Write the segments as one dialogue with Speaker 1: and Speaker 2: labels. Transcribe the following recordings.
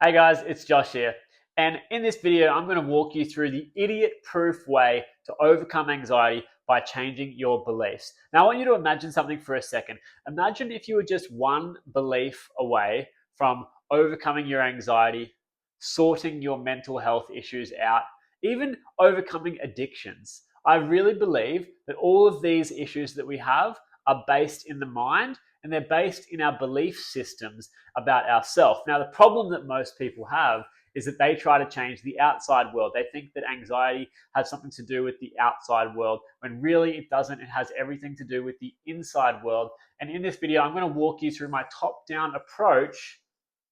Speaker 1: Hey guys, it's Josh here. And in this video, I'm going to walk you through the idiot-proof way to overcome anxiety by changing your beliefs. Now, I want you to imagine something for a second. Imagine if you were just one belief away from overcoming your anxiety, sorting your mental health issues out, even overcoming addictions. I really believe that all of these issues that we have are based in the mind, and they're based in our belief systems about ourselves. Now, the problem that most people have is that they try to change the outside world. They think that anxiety has something to do with the outside world, when really it doesn't. It has everything to do with the inside world. And in this video, I'm going to walk you through my top-down approach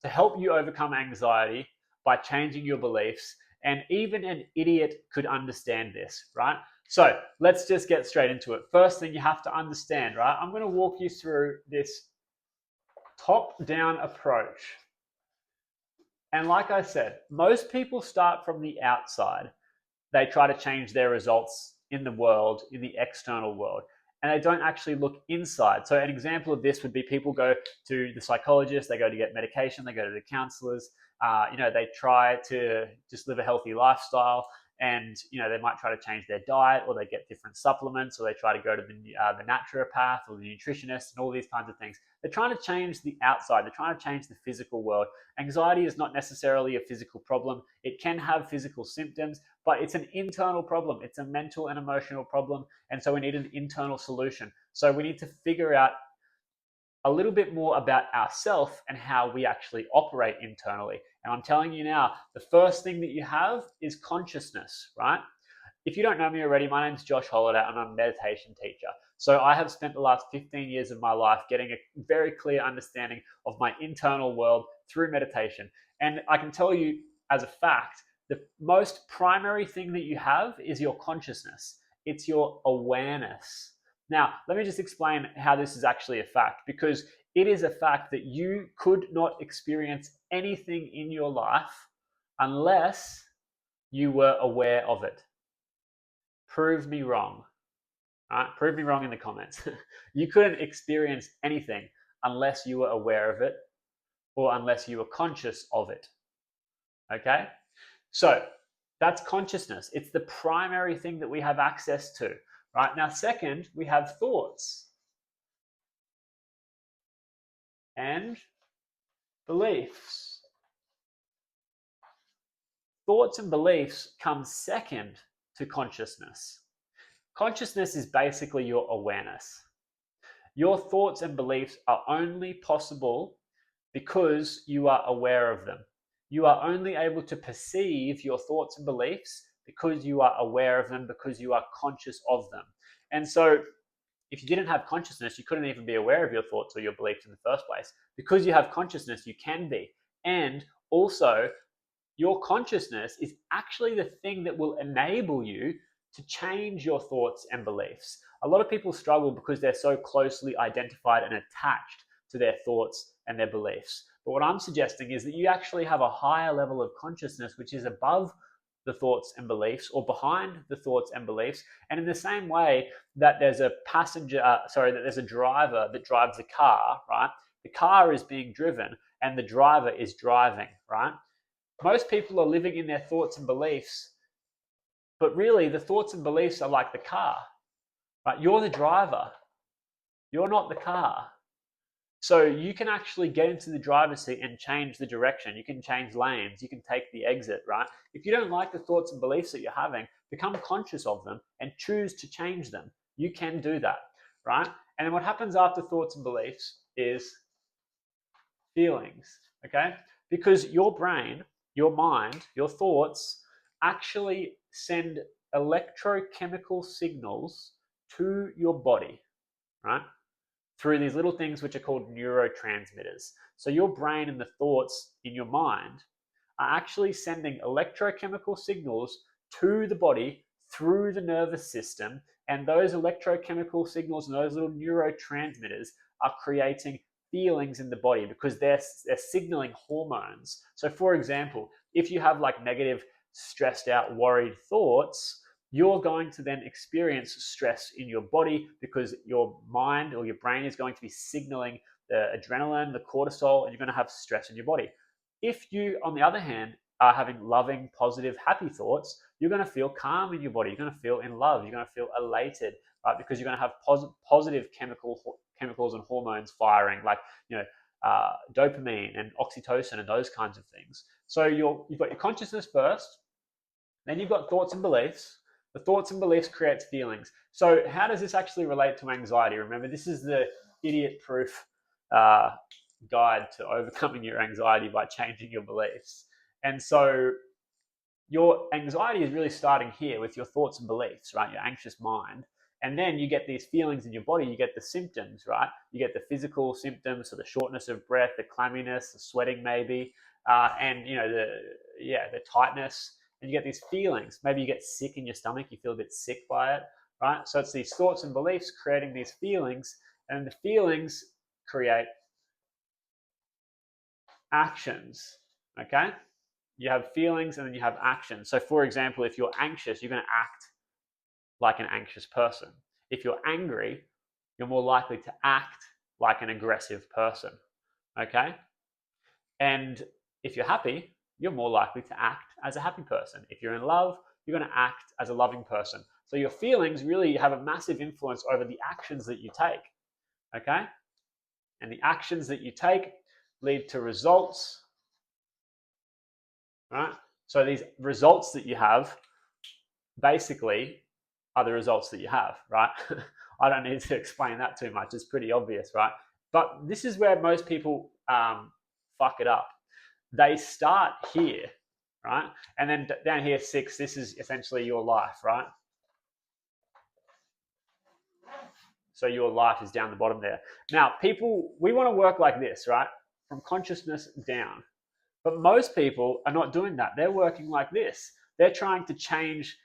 Speaker 1: to help you overcome anxiety by changing your beliefs. And even an idiot could understand this, right? So let's just get straight into it. First thing you have to understand, right? I'm going to walk you through this top-down approach. And like I said, most people start from the outside. They try to change their results in the world, in the external world, and they don't actually look inside. So an example of this would be people go to the psychologist, they go to get medication, they go to the counselors, they try to just live a healthy lifestyle, and they might try to change their diet, or they get different supplements, or they try to go to the naturopath or the nutritionist, and all these kinds of things. They're trying to change the outside. They're trying to change the physical world. Anxiety is not necessarily a physical problem. It can have physical symptoms, but it's an internal problem. It's a mental and emotional problem, and so we need an internal solution. So we need to figure out a little bit more about ourselves and how we actually operate internally. And I'm telling you now, the first thing that you have is consciousness, right? If you don't know me already, my name is Josh Holiday. I'm a meditation teacher. So I have spent the last 15 years of my life getting a very clear understanding of my internal world through meditation. And I can tell you as a fact, the most primary thing that you have is your consciousness. It's your awareness. Now, let me just explain how this is actually a fact, because it is a fact that you could not experience anything in your life unless you were aware of it. Prove me wrong. All right? Prove me wrong in the comments. You couldn't experience anything unless you were aware of it, or unless you were conscious of it. Okay? So that's consciousness. It's the primary thing that we have access to. Right? Now, second, we have thoughts and beliefs. Thoughts and beliefs come second to consciousness. Consciousness is basically your awareness. Your thoughts and beliefs are only possible because you are aware of them. You are only able to perceive your thoughts and beliefs because you are aware of them, because you are conscious of them. And so if you didn't have consciousness, you couldn't even be aware of your thoughts or your beliefs in the first place. Because you have consciousness, you can be. And also, your consciousness is actually the thing that will enable you to change your thoughts and beliefs. A lot of people struggle because they're so closely identified and attached to their thoughts and their beliefs. But what I'm suggesting is that you actually have a higher level of consciousness, which is above the thoughts and beliefs, or behind the thoughts and beliefs. And in the same way that there's a that there's a driver that drives a car, right? The car is being driven and the driver is driving, right? Most people are living in their thoughts and beliefs, but really the thoughts and beliefs are like the car, right? You're the driver. You're not the car. So you can actually get into the driver's seat and change the direction. You can change lanes. You can take the exit, right? If you don't like the thoughts and beliefs that you're having, become conscious of them and choose to change them. You can do that, right? And then what happens after thoughts and beliefs is feelings, okay? Because your brain, your mind, your thoughts actually send electrochemical signals to your body, right? Through these little things which are called neurotransmitters. So your brain and the thoughts in your mind are actually sending electrochemical signals to the body through the nervous system, and those electrochemical signals and those little neurotransmitters are creating feelings in the body because they're signaling hormones. So for example, if you have like negative, stressed out, worried thoughts, you're going to then experience stress in your body because your mind or your brain is going to be signaling the adrenaline, the cortisol, and you're going to have stress in your body. If you, on the other hand, are having loving, positive, happy thoughts, you're going to feel calm in your body. You're going to feel in love. You're going to feel elated, right? Because you're going to have positive chemicals and hormones firing, like dopamine and oxytocin and those kinds of things. So you've got your consciousness first, then you've got thoughts and beliefs. The thoughts and beliefs creates feelings. So how does this actually relate to anxiety? Remember, this is the idiot-proof guide to overcoming your anxiety by changing your beliefs. And so your anxiety is really starting here with your thoughts and beliefs, right? Your anxious mind. And then you get these feelings in your body, you get the symptoms, right? You get the physical symptoms, so the shortness of breath, the clamminess, the sweating maybe, and the tightness, and you get these feelings. Maybe you get sick in your stomach, you feel a bit sick by it, right? So it's these thoughts and beliefs creating these feelings, and the feelings create actions, okay? You have feelings and then you have actions. So for example, if you're anxious, you're going to act like an anxious person. If you're angry, you're more likely to act like an aggressive person, okay? And if you're happy, you're more likely to act as a happy person. If you're in love, you're going to act as a loving person. So your feelings really have a massive influence over the actions that you take, okay? And the actions that you take lead to results, right? So these results that you have basically are the results that you have, right? I don't need to explain that too much. It's pretty obvious, right? But this is where most people fuck it up. They start here, right? And then down here, 6, this is essentially your life, right? So your life is down the bottom there. Now, people, we want to work like this, right? From consciousness down. But most people are not doing that. They're working like this. They're trying to change,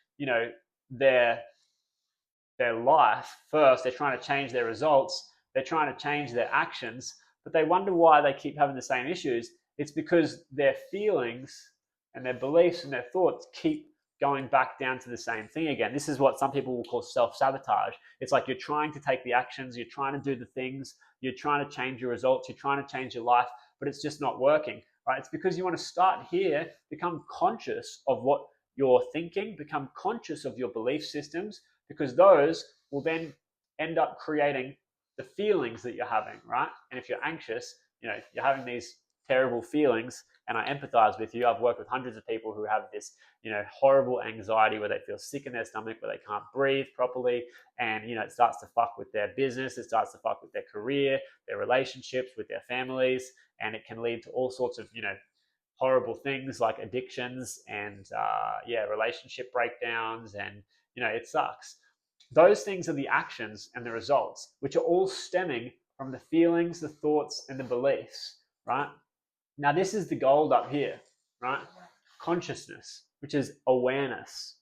Speaker 1: their life first. They're trying to change their results. They're trying to change their actions, but they wonder why they keep having the same issues. It's because their feelings and their beliefs and their thoughts keep going back down to the same thing again. This is what some people will call self-sabotage. It's like you're trying to take the actions, you're trying to do the things, you're trying to change your results, you're trying to change your life, but it's just not working, right? It's because you want to start here, become conscious of what you're thinking, become conscious of your belief systems, because those will then end up creating the feelings that you're having, right? And if you're anxious, you're having these terrible feelings, and I empathize with you. I've worked with hundreds of people who have this, horrible anxiety where they feel sick in their stomach, where they can't breathe properly, and it starts to fuck with their business, it starts to fuck with their career, their relationships with their families, and it can lead to all sorts of, horrible things like addictions and relationship breakdowns, and it sucks. Those things are the actions and the results, which are all stemming from the feelings, the thoughts, and the beliefs, right? Now, this is the gold up here, right? Consciousness, which is awareness.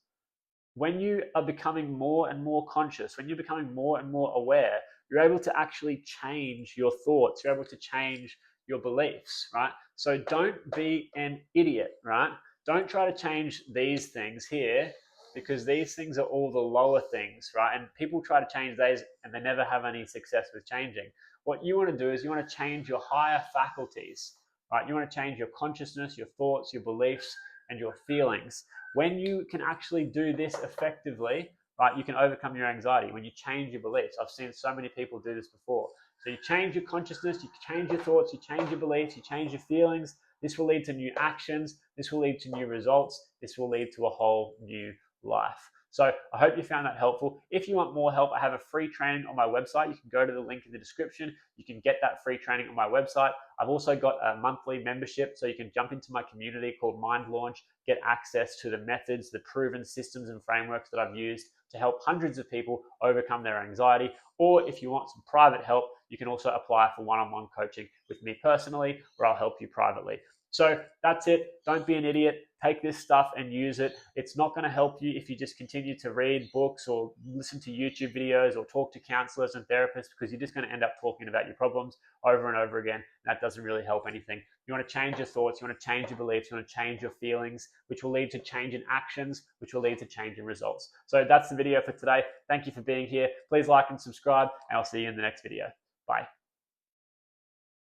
Speaker 1: When you are becoming more and more conscious, when you're becoming more and more aware, you're able to actually change your thoughts. You're able to change your beliefs, right? So don't be an idiot, right? Don't try to change these things here, because these things are all the lower things, right? And people try to change these and they never have any success with changing. What you want to do is you want to change your higher faculties, right? You want to change your consciousness, your thoughts, your beliefs, and your feelings. When you can actually do this effectively, right, you can overcome your anxiety. When you change your beliefs, I've seen so many people do this before. So you change your consciousness, you change your thoughts, you change your beliefs, you change your feelings. This will lead to new actions. This will lead to new results. This will lead to a whole new life. So I hope you found that helpful. If you want more help, I have a free training on my website. You can go to the link in the description. You can get that free training on my website. I've also got a monthly membership, so you can jump into my community called Mind Launch, get access to the methods, the proven systems and frameworks that I've used to help hundreds of people overcome their anxiety. Or if you want some private help, you can also apply for one-on-one coaching with me personally, where I'll help you privately. So that's it. Don't be an idiot. Take this stuff and use it. It's not going to help you if you just continue to read books or listen to YouTube videos or talk to counselors and therapists, because you're just going to end up talking about your problems over and over again. That doesn't really help anything. You want to change your thoughts. You want to change your beliefs. You want to change your feelings, which will lead to change in actions, which will lead to change in results. So that's the video for today. Thank you for being here. Please like and subscribe, and I'll see you in the next video. Bye.